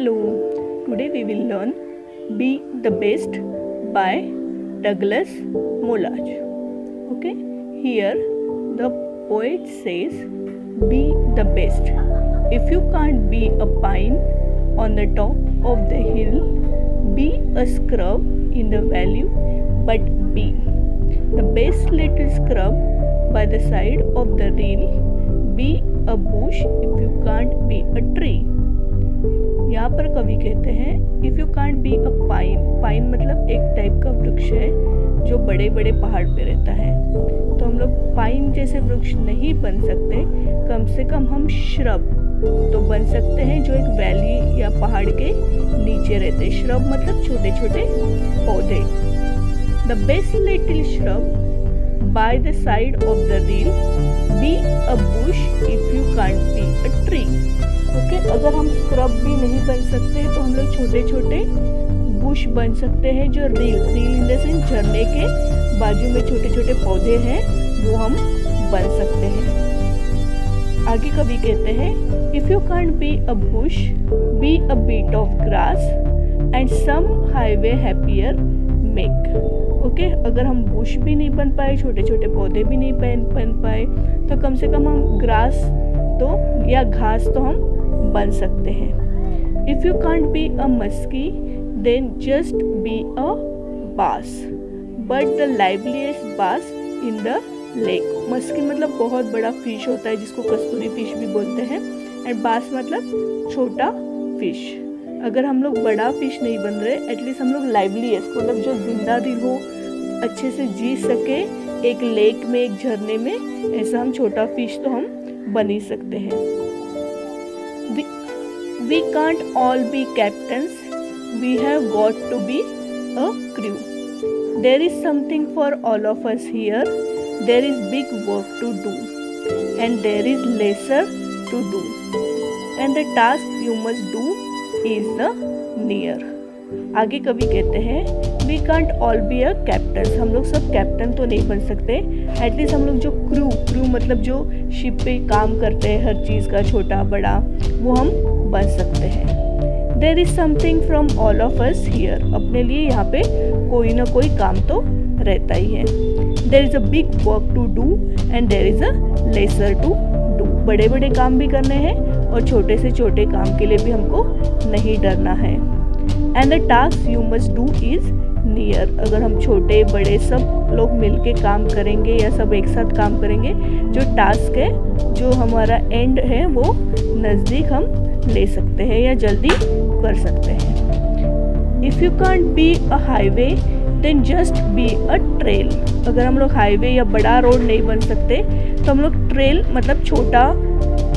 Hello, today we will learn Be the Best by Douglas Mollage. Okay, here the poet says, be the best. If you can't be a pine on the top of the hill, be a scrub in the valley, but be the best little scrub by the side of the rail. Be a bush if you can't be a tree. यहाँ पर कवि कहते हैं if you can't be a pine, pine मतलब एक type का वृक्ष है जो बड़े बड़े पहाड़ पे रहता है। तो हम लोग पाइन जैसे वृक्ष नहीं बन सकते, कम से कम हम श्रब तो बन सकते हैं जो एक वैली या पहाड़ के नीचे रहते। श्रब मतलब छोटे छोटे पौधे। The best little shrub by the side of the reel, B a Bush if you can't be a tree. Okay, अगर हम स्क्रब भी नहीं बन सकते तो हम लोग छोटे छोटे बुश बन सकते हैं जो रील इन द सेंस झरने के बाजू में छोटे छोटे पौधे हैं वो हम बन सकते हैं। आगे कवि कहते हैं if you can't be a bush, be a bit of grass and some highway happier make. Okay, अगर हम बुश भी नहीं बन पाए, छोटे छोटे पौधे भी नहीं बन पाए, तो कम से कम हम ग्रास तो या घास तो हम बन सकते हैं। If you can't be a musky then just be a bass, but the लाइवलीस्ट बास इन द लेक। मस्की मतलब बहुत बड़ा फिश होता है जिसको कस्तूरी फिश भी बोलते हैं, एंड बास मतलब छोटा फिश। अगर हम लोग बड़ा फिश नहीं बन रहे, एटलीस्ट हम लोग लाइवलीस्ट मतलब जो जिंदा दिल हो, अच्छे से जी सके एक लेक में, एक झरने में, ऐसा हम छोटा फिश तो हम बन ही सकते हैं। We can't all be captains, we have got to be a crew. There is something for all of us here, there is big work to do, and there is lesser to do, and the task you must do is the near. आगे कवि कहते हैं we can't all be a captain, हम लोग सब captain तो नहीं बन सकते, एटलीस्ट हम लोग जो क्रू मतलब जो शिप पे काम करते हैं हर चीज़ का छोटा बड़ा, वो हम बन सकते हैं। There is something from all of us here, अपने लिए यहाँ पे कोई ना कोई काम तो रहता ही है। There is a big work to do and there is a lesser to do, बड़े बड़े काम भी करने हैं और छोटे से छोटे काम के लिए भी हमको नहीं डरना है। And the task you must do is near, अगर हम छोटे बड़े सब लोग मिलके काम करेंगे या सब एक साथ काम करेंगे, जो टास्क है, जो हमारा एंड है, वो नज़दीक हम ले सकते हैं या जल्दी कर सकते हैं। If you can't be a highway then just be a trail, अगर हम लोग हाईवे या बड़ा रोड नहीं बन सकते तो हम लोग ट्रेल मतलब छोटा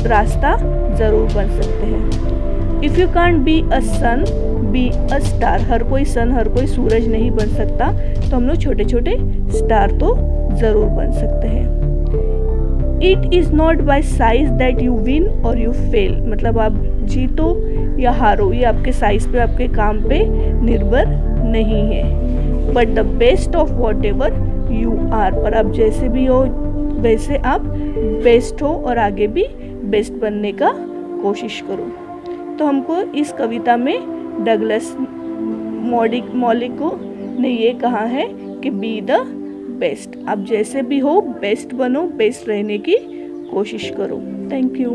रास्ता ज़रूर बन सकते हैं। If you can't be a sun, be a star, हर कोई सन हर कोई सूरज नहीं बन सकता, तो हम लोग छोटे छोटे स्टार तो ज़रूर बन सकते हैं। It is not bye size that you win और यू फेल, मतलब आप जीतो या हारो ये आपके साइज पे, आपके काम पे निर्भर नहीं है। But the best of whatever you are, पर आप जैसे भी हो वैसे आप बेस्ट हो और आगे भी बेस्ट बनने का कोशिश करो। तो हमको इस कविता में डगलस मॉलिको ने ये कहा है कि बी द बेस्ट, आप जैसे भी हो बेस्ट बनो, बेस्ट रहने की कोशिश करो। Thank you.